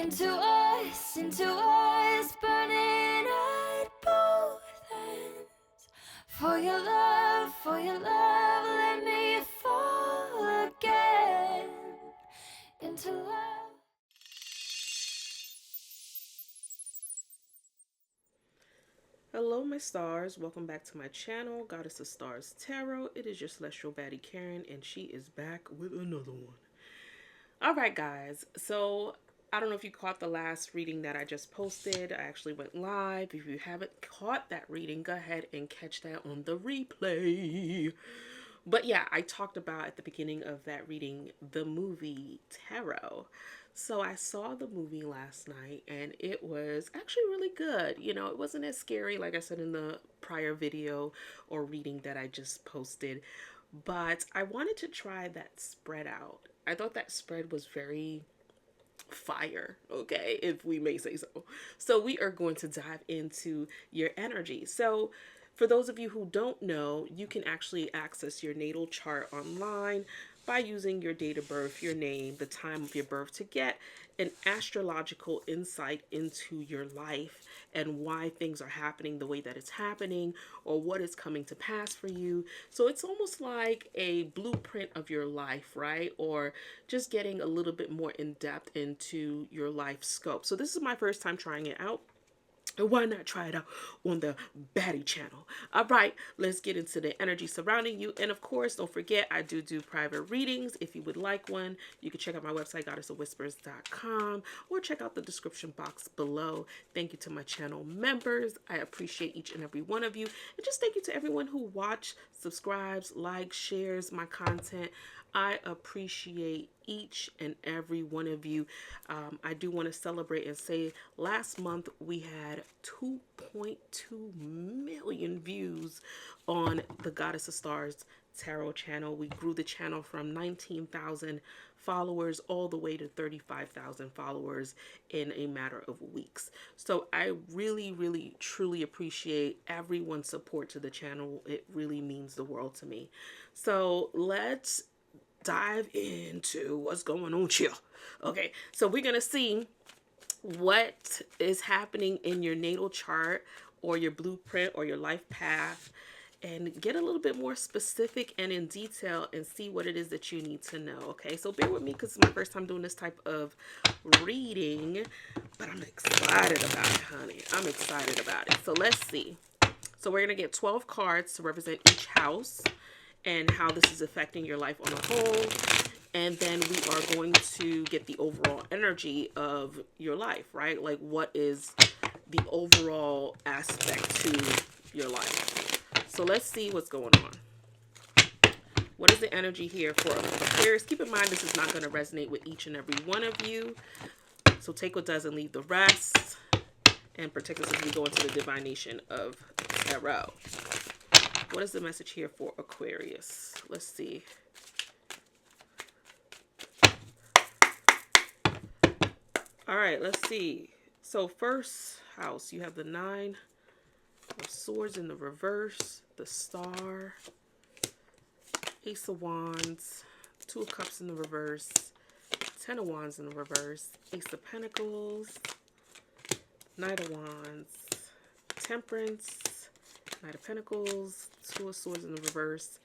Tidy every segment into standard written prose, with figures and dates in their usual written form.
into us, burning at both ends. For your love, let me fall again into love. Hello my stars, welcome back to my channel, Goddess of Stars Tarot. It is your celestial baddie Karen, and she is back with another one. Alright guys, so I don't know if you caught the last reading that I just posted. I actually went live. If you haven't caught that reading, go ahead and catch that on the replay. But yeah, I talked about at the beginning of that reading the movie Tarot. So I saw the movie last night and it was actually really good. You know, it wasn't as scary like I said in the prior video or reading that I just posted, but I wanted to try that spread out. I thought that spread was very fire, okay, if we may say so. So we are going to dive into your energy. So for those of you who don't know, you can actually access your natal chart online by using your date of birth, your name, the time of your birth to get an astrological insight into your life and why things are happening the way that it's happening or what is coming to pass for you. So it's almost like a blueprint of your life, right? Or just getting a little bit more in depth into your life scope. So this is my first time trying it out. And why not try it out on the BADDIE channel? All right, let's get into the energy surrounding you. And of course, don't forget, I do private readings. If you would like one, you can check out my website, goddessofwhispers.com, or check out the description box below. Thank you to my channel members. I appreciate each and every one of you. And just thank you to everyone who watch, subscribes, likes, shares my content. I appreciate each and every one of you. I do want to celebrate and say last month we had 2.2 million views on the Goddess of Stars Tarot channel. We grew the channel from 19,000 followers all the way to 35,000 followers in a matter of weeks. So I really truly appreciate everyone's support to the channel. It really means the world to me. So let's dive into what's going on here. Okay, so we're gonna see what is happening in your natal chart or your blueprint or your life path and get a little bit more specific and in detail and see what it is that you need to know. Okay, so bear with me because it's my first time doing this type of reading, but I'm excited about it, honey. I'm excited about it. So let's see. So we're gonna get 12 cards to represent each house and how this is affecting your life on a whole. And then we are going to get the overall energy of your life, right? Like what is the overall aspect to your life. So let's see what's going on. What is the energy here for Aquarius? Keep in mind, this is not going to resonate with each and every one of you. So take what does and leave the rest. And protect us as we go into the divination of Tarot. What is the message here for Aquarius? Let's see. All right, let's see. So first house, you have the 9 of Swords in the reverse, the Star, Ace of Wands, 2 of Cups in the reverse, 10 of Wands in the reverse, Ace of Pentacles, Knight of Wands, Temperance, Knight of Pentacles, 2 of Swords in the reverse,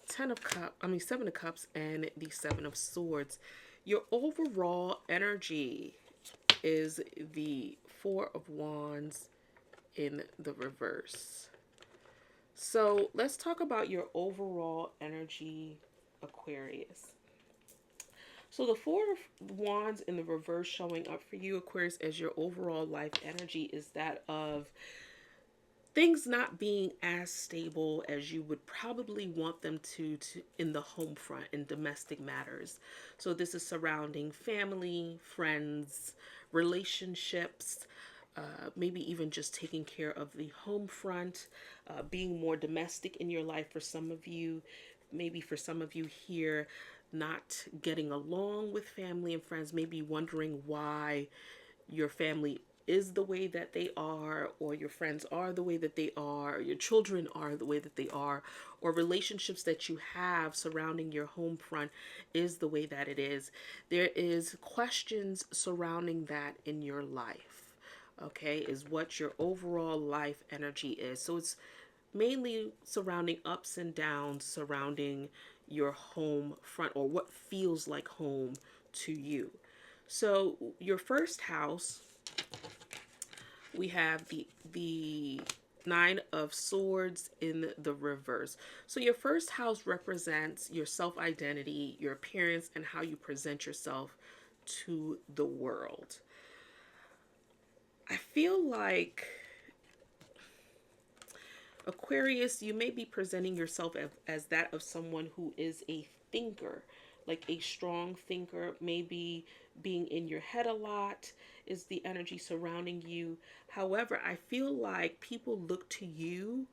7 of Cups, and the 7 of Swords. Your overall energy is the 4 of Wands in the reverse. So let's talk about your overall energy, Aquarius. So the 4 of Wands in the reverse showing up for you, Aquarius, as your overall life energy is that of things not being as stable as you would probably want them to in the home front in domestic matters. So this is surrounding family, friends, relationships, maybe even just taking care of the home front, being more domestic in your life for some of you. Maybe for some of you here, not getting along with family and friends, maybe wondering why your family is the way that they are, or your friends are the way that they are, or your children are the way that they are, or relationships that you have surrounding your home front is the way that it is. There is questions surrounding that in your life. Okay, is what your overall life energy is. So it's mainly surrounding ups and downs surrounding your home front, or what feels like home to you. So your first house, we have the Nine of Swords in the reverse. So your first house represents your self-identity, your appearance, and how you present yourself to the world. I feel like Aquarius, you may be presenting yourself as that of someone who is a thinker, like a strong thinker, maybe being in your head a lot is the energy surrounding you. However, I feel like people look to you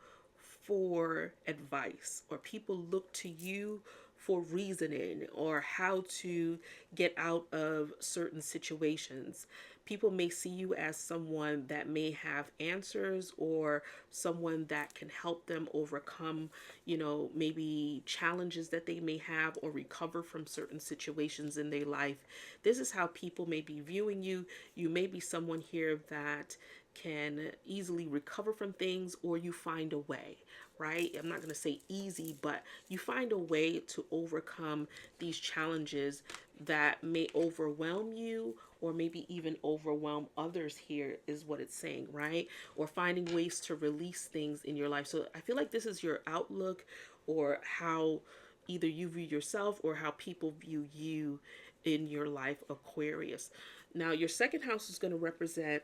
for advice, or people look to you for reasoning or how to get out of certain situations. People may see you as someone that may have answers, or someone that can help them overcome, maybe challenges that they may have, or recover from certain situations in their life. This is how people may be viewing you. You may be someone here that can easily recover from things, or you find a way, right? I'm not going to say easy, but you find a way to overcome these challenges that may overwhelm you, or maybe even overwhelm others here, is what it's saying, right? Or finding ways to release things in your life. So I feel like this is your outlook, or how either you view yourself or how people view you in your life, Aquarius. Now, your second house is going to represent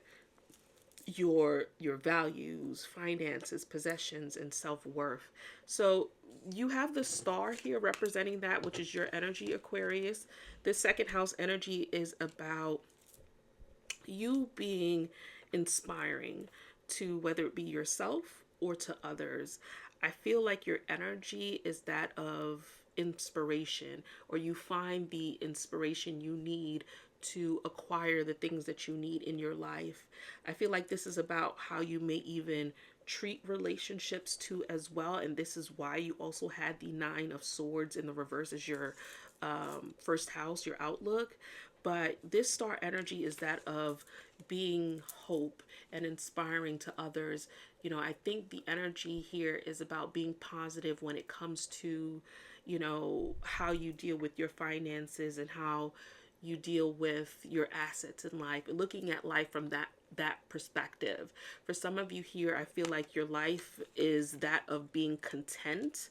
your values, finances, possessions, and self-worth. So you have the star here representing that, which is your energy, Aquarius. The second house energy is about you being inspiring to, whether it be yourself or to others. I feel like your energy is that of inspiration, or you find the inspiration you need to acquire the things that you need in your life. I feel like this is about how you may even treat relationships too as well, and this is why you also had the Nine of Swords in the reverse as your first house, your outlook. But this star energy is that of being hope and inspiring to others. I think the energy here is about being positive when it comes to, how you deal with your finances, and how you deal with your assets in life, and looking at life from that perspective. For some of you here, I feel like your life is that of being content,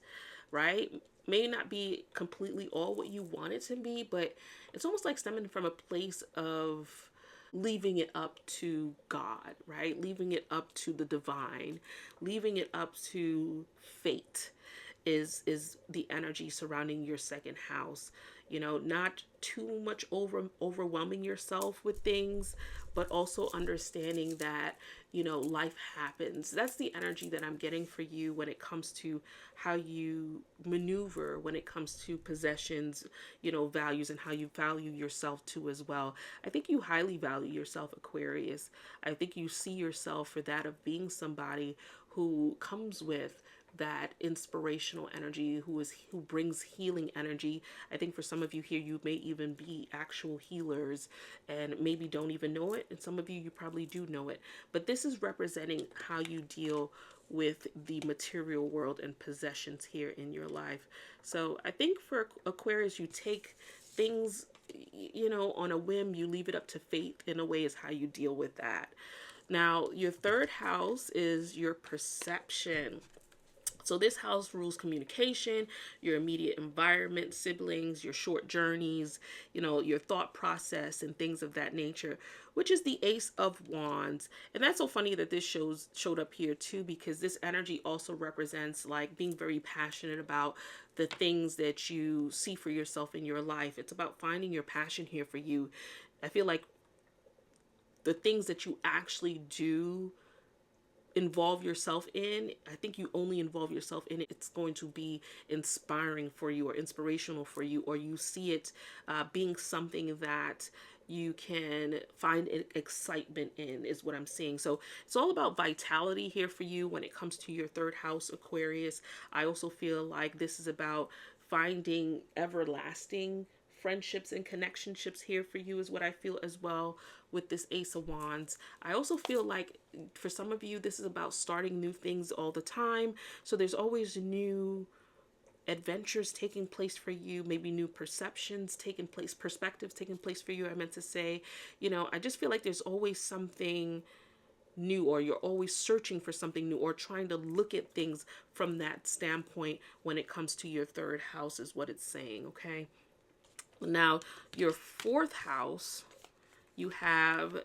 right? May not be completely all what you want it to be, but it's almost like stemming from a place of leaving it up to God, right? Leaving it up to the divine, leaving it up to fate is the energy surrounding your second house. Not too much overwhelming yourself with things, but also understanding that, life happens. That's the energy that I'm getting for you when it comes to how you maneuver, when it comes to possessions, values, and how you value yourself too as well. I think you highly value yourself, Aquarius. I think you see yourself for that of being somebody who comes with that inspirational energy, who brings healing energy. I think for some of you here, you may even be actual healers and maybe don't even know it, and some of you probably do know it. But this is representing how you deal with the material world and possessions here in your life. So I think for Aquarius, you take things, on a whim. You leave it up to fate, in a way, is how you deal with that. Now, your third house is your perception. So this house rules communication, your immediate environment, siblings, your short journeys, your thought process, and things of that nature, which is the Ace of Wands. And that's so funny that this showed up here too, because this energy also represents like being very passionate about the things that you see for yourself in your life. It's about finding your passion here for you. I feel like the things that you actually do involve yourself in, I think you only involve yourself in it, it's going to be inspiring for you, or inspirational for you, or you see it being something that you can find excitement in, is what I'm seeing. So it's all about vitality here for you when it comes to your third house, Aquarius. I also feel like this is about finding everlasting friendships and connectionships here for you, is what I feel as well with this Ace of Wands. I also feel like for some of you, this is about starting new things all the time. So there's always new adventures taking place for you, maybe new perceptions taking place, perspectives taking place for you. I meant to say, I just feel like there's always something new, or you're always searching for something new, or trying to look at things from that standpoint when it comes to your third house, is what it's saying. Okay. Now, your fourth house, you have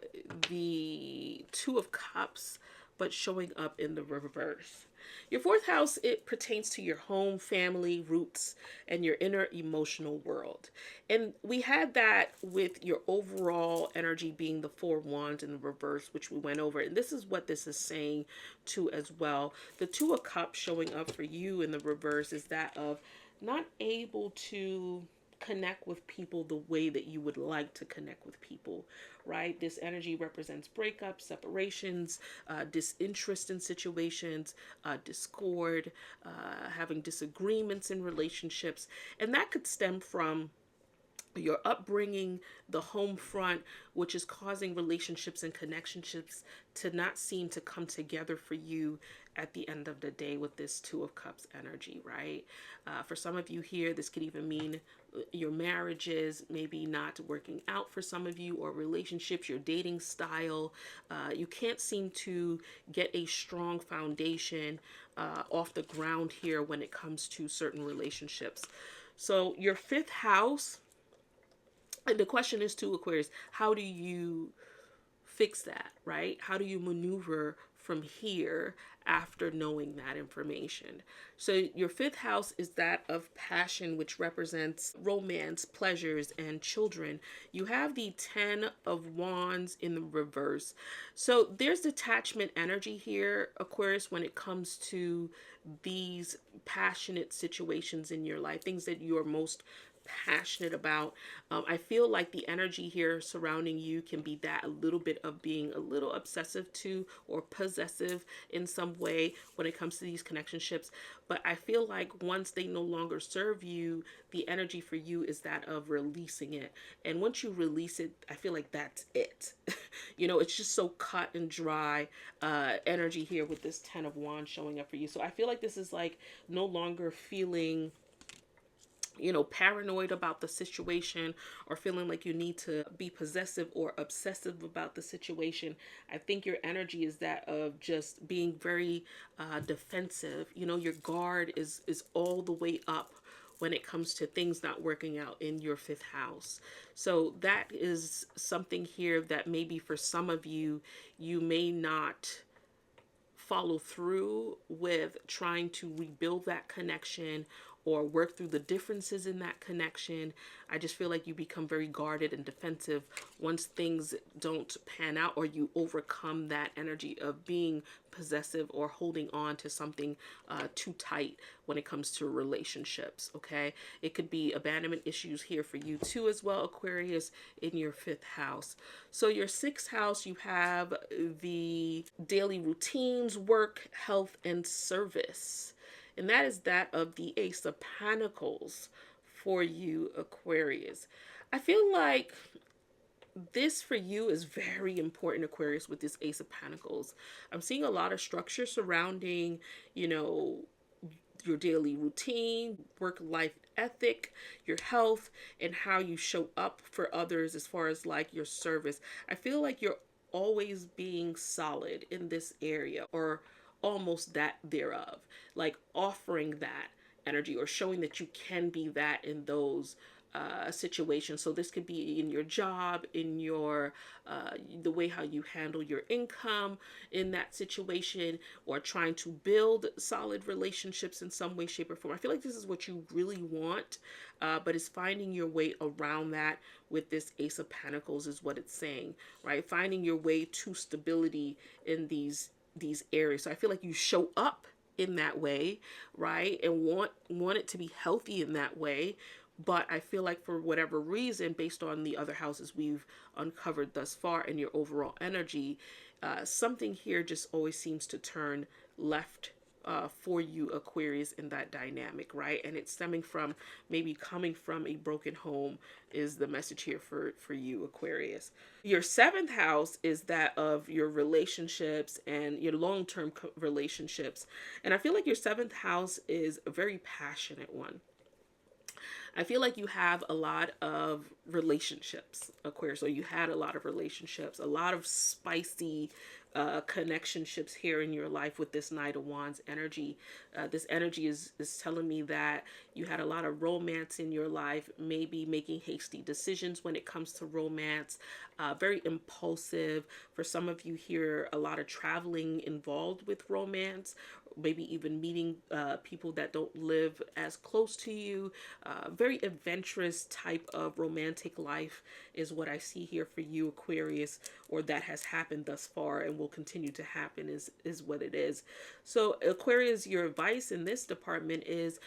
the Two of Cups, but showing up in the reverse. Your fourth house, it pertains to your home, family, roots, and your inner emotional world. And we had that with your overall energy being the Four of Wands in the reverse, which we went over. And this is what this is saying too as well. The Two of Cups showing up for you in the reverse is that of not able to connect with people the way that you would like to connect with people, right? This energy represents breakups, separations, disinterest in situations, discord, having disagreements in relationships. And that could stem from your upbringing, the home front, which is causing relationships and connectionships to not seem to come together for you at the end of the day with this Two of Cups energy, right? For some of you here, this could even mean your marriages maybe not working out for some of you, or relationships, your dating style. You can't seem to get a strong foundation off the ground here when it comes to certain relationships. So your fifth house, and the question is to Aquarius, how do you fix that, right? How do you maneuver from here after knowing that information? So your fifth house is that of passion, which represents romance, pleasures, and children. You have the Ten of Wands in the reverse. So there's detachment energy here, Aquarius, when it comes to these passionate situations in your life, things that you're most passionate about. I feel like the energy here surrounding you can be that a little bit of being a little obsessive to, or possessive in some way when it comes to these connectionships. But I feel like once they no longer serve you, the energy for you is that of releasing it. And once you release it, I feel like that's it. It's just so cut and dry energy here with this Ten of Wands showing up for you. So I feel like this is like no longer feeling paranoid about the situation, or feeling like you need to be possessive or obsessive about the situation. I think your energy is that of just being very defensive. Your guard is all the way up when it comes to things not working out in your fifth house. So that is something here that maybe for some of you, you may not follow through with trying to rebuild that connection or work through the differences in that connection. I just feel like you become very guarded and defensive once things don't pan out, or you overcome that energy of being possessive or holding on to something too tight when it comes to relationships. Okay, it could be abandonment issues here for you too as well, Aquarius, in your fifth house. So your sixth house, you have the daily routines, work, health, and service. And that is that of the Ace of Pentacles for you, Aquarius. I feel like this for you is very important, Aquarius, with this Ace of Pentacles. I'm seeing a lot of structure surrounding, your daily routine, work-life ethic, your health, and how you show up for others as far as like your service. I feel like you're always being solid in this area, or almost that thereof, like offering that energy or showing that you can be that in those situations. So this could be in your job, in your the way how you handle your income in that situation, or trying to build solid relationships in some way, shape, or form. I feel like this is what you really want, but it's finding your way around that with this Ace of Pentacles is what it's saying, right? Finding your way to stability in these areas. So I feel like you show up in that way, right? And want it to be healthy in that way, But I feel like for whatever reason, based on the other houses we've uncovered thus far and your overall energy, something here just always seems to turn left for you, Aquarius, in that dynamic, right? And it's stemming from maybe coming from a broken home is the message here for you, Aquarius. Your seventh house is that of your relationships and your long-term relationships. And I feel like your seventh house is a very passionate one. I feel like you have a lot of relationships, Aquarius. So you had a lot of relationships, a lot of spicy connectionships here in your life with this Knight of Wands energy. This energy is telling me that you had a lot of romance in your life, maybe making hasty decisions when it comes to romance, very impulsive. For some of you here, a lot of traveling involved with romance, maybe even meeting people that don't live as close to you. Very adventurous type of romantic life is what I see here for you, Aquarius, or that has happened thus far and will continue to happen is what it is. So Aquarius, your advice in this department is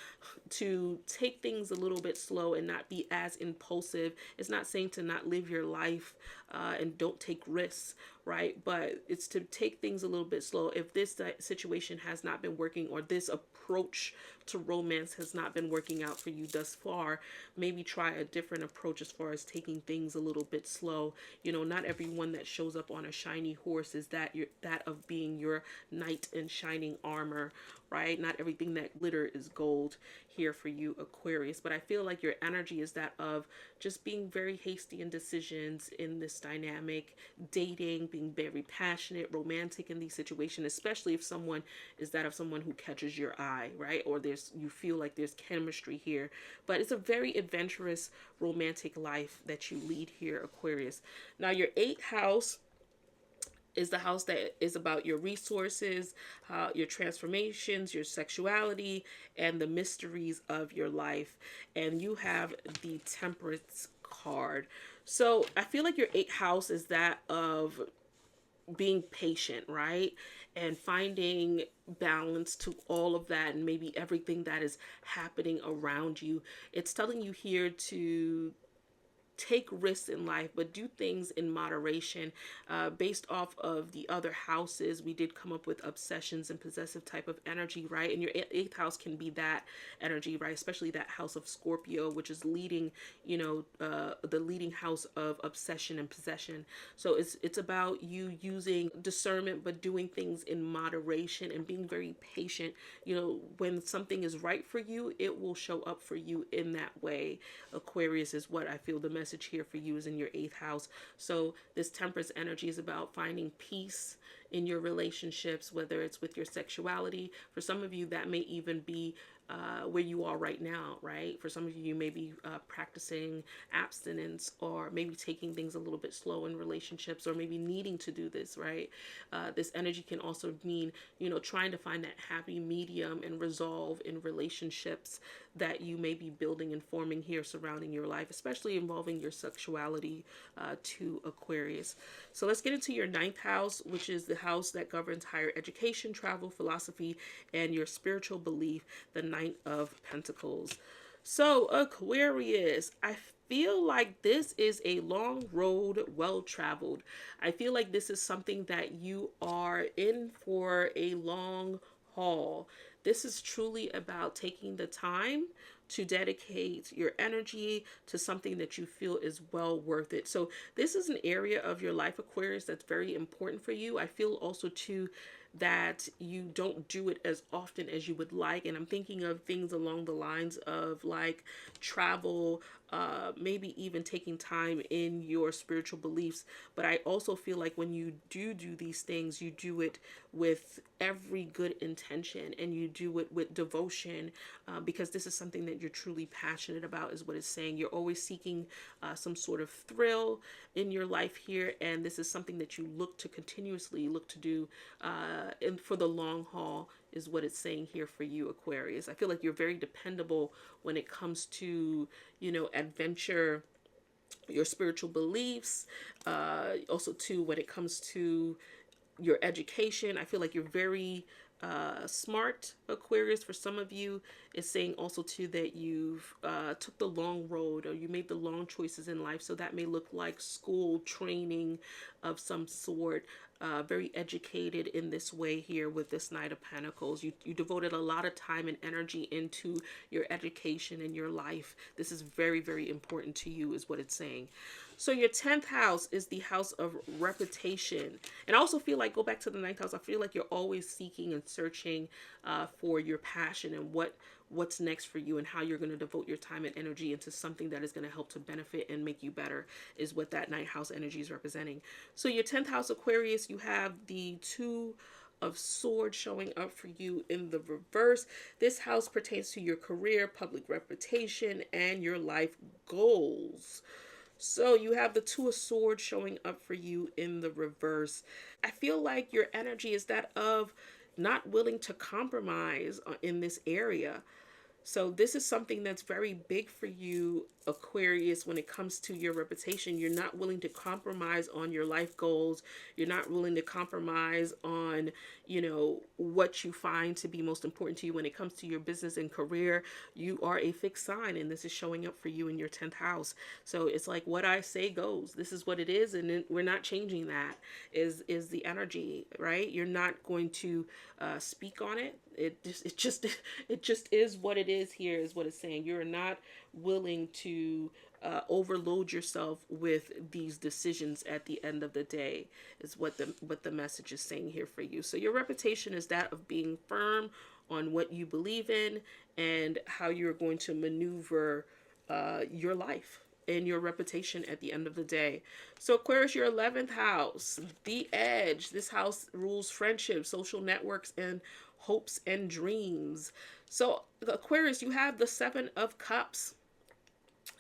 to take things a little bit slow and not be as impulsive. It's not saying to not live your life and don't take risks, right? But it's to take things a little bit slow. If this situation has not been working, or this approach to romance has not been working out for you thus far, maybe try a different approach as far as taking things a little bit slow. You know, not everyone that shows up on a shiny horse is that of being your knight in shining armor, right? Not everything that glitter is gold here for you, Aquarius. But I feel like your energy is that of just being very hasty in decisions in this dynamic, dating, being very passionate, romantic in these situations, especially if someone is that of someone who catches your eye, right? Or you feel like there's chemistry here. But it's a very adventurous, romantic life that you lead here, Aquarius. Now, your eighth house is the house that is about your resources, your transformations, your sexuality, and the mysteries of your life. And you have the Temperance card. So I feel like your eighth house is that of being patient, right? And finding balance to all of that and maybe everything that is happening around you. It's telling you here to take risks in life, but do things in moderation. Based off of the other houses, we did come up with obsessions and possessive type of energy, right? And your eighth house can be that energy, right? Especially that house of Scorpio, which is leading, the leading house of obsession and possession. So it's about you using discernment, but doing things in moderation and being very patient. You know, when something is right for you, it will show up for you in that way. Aquarius is what I feel the message here for you is in your eighth house. So this Temperance energy is about finding peace in your relationships, whether it's with your sexuality. For some of you, that may even be where you are right now, right? For some of you, you may be practicing abstinence, or maybe taking things a little bit slow in relationships, or maybe needing to do this, right? This energy can also mean, trying to find that happy medium and resolve in relationships that you may be building and forming here surrounding your life, especially involving your sexuality to Aquarius. So let's get into your ninth house, which is the house that governs higher education, travel, philosophy, and your spiritual belief, the Knight of Pentacles. So Aquarius, I feel like this is a long road, well traveled. I feel like this is something that you are in for a long haul. This is truly about taking the time to dedicate your energy to something that you feel is well worth it. So this is an area of your life, Aquarius, that's very important for you. I feel also too that you don't do it as often as you would like. And I'm thinking of things along the lines of like travel, maybe even taking time in your spiritual beliefs. But I also feel like when you do these things, you do it with every good intention and you do it with devotion, because this is something that you're truly passionate about, is what it's saying. You're always seeking some sort of thrill in your life here, and this is something that you continuously look to do and for the long haul, is what it's saying here for you, Aquarius. I feel like you're very dependable when it comes to, adventure, your spiritual beliefs, also too when it comes to your education. I feel like you're very Smart Aquarius, for some of you, is saying also too that you've took the long road, or you made the long choices in life. So that may look like school training of some sort. Very educated in this way here with this Knight of Pentacles. You devoted a lot of time and energy into your education and your life. This is very, very important to you, is what it's saying. So your 10th house is the house of reputation. And I also feel like, go back to the 9th house, I feel like you're always seeking and searching for your passion and what's next for you, and how you're going to devote your time and energy into something that is going to help to benefit and make you better, is what that 9th house energy is representing. So your 10th house Aquarius, you have the 2 of Swords showing up for you in the reverse. This house pertains to your career, public reputation, and your life goals. So you have the 2 of Swords showing up for you in the reverse. I feel like your energy is that of not willing to compromise in this area. So this is something that's very big for you, Aquarius, when it comes to your reputation. You're not willing to compromise on your life goals. You're not willing to compromise on, what you find to be most important to you when it comes to your business and career. You are a fixed sign, and this is showing up for you in your 10th house. So it's like, what I say goes. This is what it is, and we're not changing that, is the energy, right? You're not going to speak on it. It just is what it is here, is what it's saying. You're not willing to overload yourself with these decisions at the end of the day, is what the message is saying here for you. So your reputation is that of being firm on what you believe in and how you're going to maneuver your life and your reputation at the end of the day. So Aquarius, your 11th house, the Edge. This house rules friendships, social networks, and hopes and dreams. So Aquarius, you have the 7 of Cups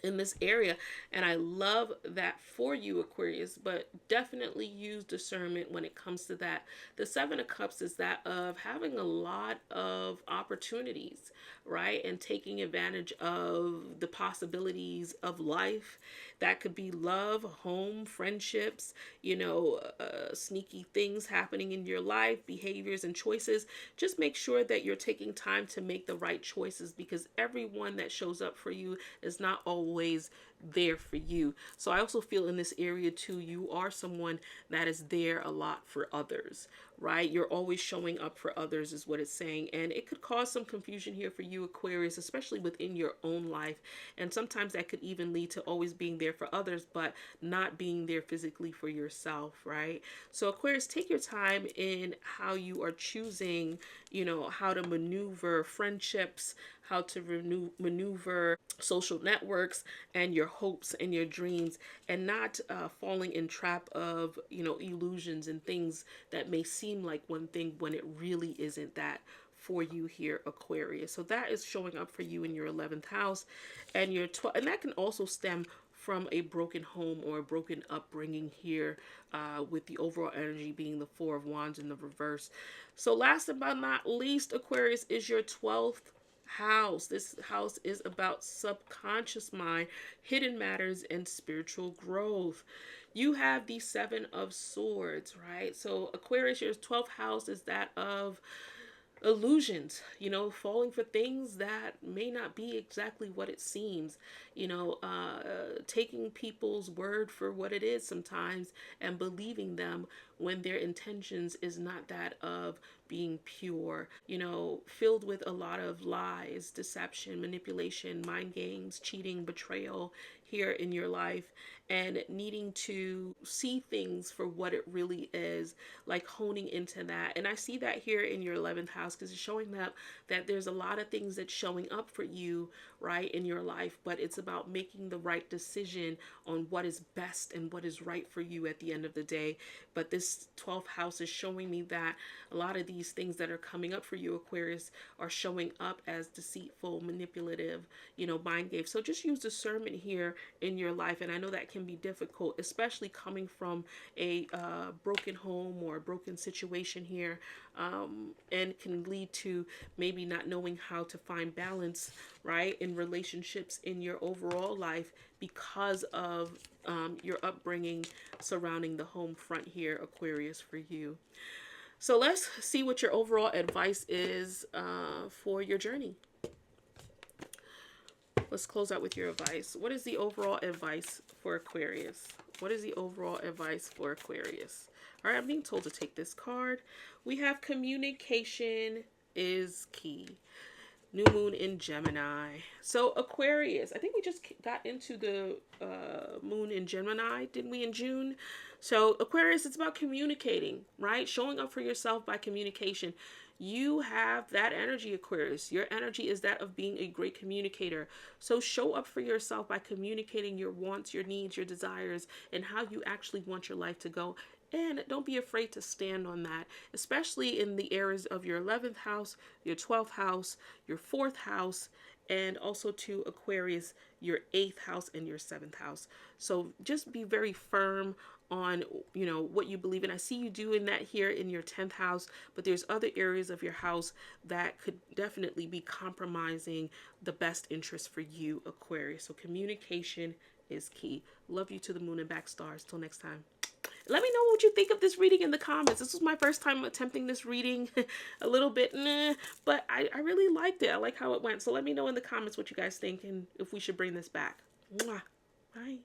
in this area, and I love that for you, Aquarius, but definitely use discernment when it comes to that. The 7 of Cups is that of having a lot of opportunities, right, and taking advantage of the possibilities of life. That could be love, home, friendships, sneaky things happening in your life, behaviors and choices. Just make sure that you're taking time to make the right choices, because everyone that shows up for you is not always there for you. So I also feel in this area too, you are someone that is there a lot for others, right? You're always showing up for others, is what it's saying. And it could cause some confusion here for you, Aquarius, especially within your own life. And sometimes that could even lead to always being there for others, but not being there physically for yourself, right? So Aquarius, take your time in how you are choosing, how to maneuver friendships, how to maneuver social networks and your hopes and your dreams, and not falling in trap of, illusions and things that may seem like one thing when it really isn't that for you here, Aquarius. So that is showing up for you in your 11th house, and your 12th, and that can also stem from a broken home or a broken upbringing here, with the overall energy being the 4 of Wands in the reverse. So last but not least, Aquarius, is your 12th house. This house is about subconscious mind, hidden matters, and spiritual growth. You have the 7 of Swords, right? So Aquarius, your 12th house is that of illusions, falling for things that may not be exactly what it seems, taking people's word for what it is sometimes and believing them when their intentions is not that of being pure, filled with a lot of lies, deception, manipulation, mind games, cheating, betrayal here in your life, and needing to see things for what it really is, like honing into that. And I see that here in your 11th house, because it's showing up that there's a lot of things that's showing up for you, right, in your life, but it's about making the right decision on what is best and what is right for you at the end of the day. But this 12th house is showing me that a lot of these things that are coming up for you, Aquarius, are showing up as deceitful, manipulative, mind games. So just use discernment here in your life. And I know that can be difficult, especially coming from a broken home or a broken situation here, and can lead to maybe not knowing how to find balance, right, in relationships in your overall life because of your upbringing surrounding the home front here, Aquarius, for you. So let's see what your overall advice is for your journey. Let's close out with your advice. What is the overall advice for Aquarius? What is the overall advice for Aquarius? All right, I'm being told to take this card. We have communication is key. New moon in Gemini. So Aquarius, I think we just got into the moon in Gemini, didn't we, in June? So Aquarius, it's about communicating, right? Showing up for yourself by communication. You have that energy, Aquarius. Your energy is that of being a great communicator. So show up for yourself by communicating your wants, your needs, your desires, and how you actually want your life to go. And don't be afraid to stand on that, especially in the areas of your 11th house, your 12th house, your 4th house, and also to Aquarius, your 8th house and your 7th house. So just be very firm on, you know, what you believe in. I see you doing that here in your 10th house, but there's other areas of your house that could definitely be compromising the best interest for you, Aquarius. So communication is key. Love you to the moon and back, stars. Till next time. Let me know what you think of this reading in the comments. This was my first time attempting this reading. A little bit, but I really liked it. I like how it went. So let me know in the comments what you guys think and if we should bring this back. Mwah. Bye.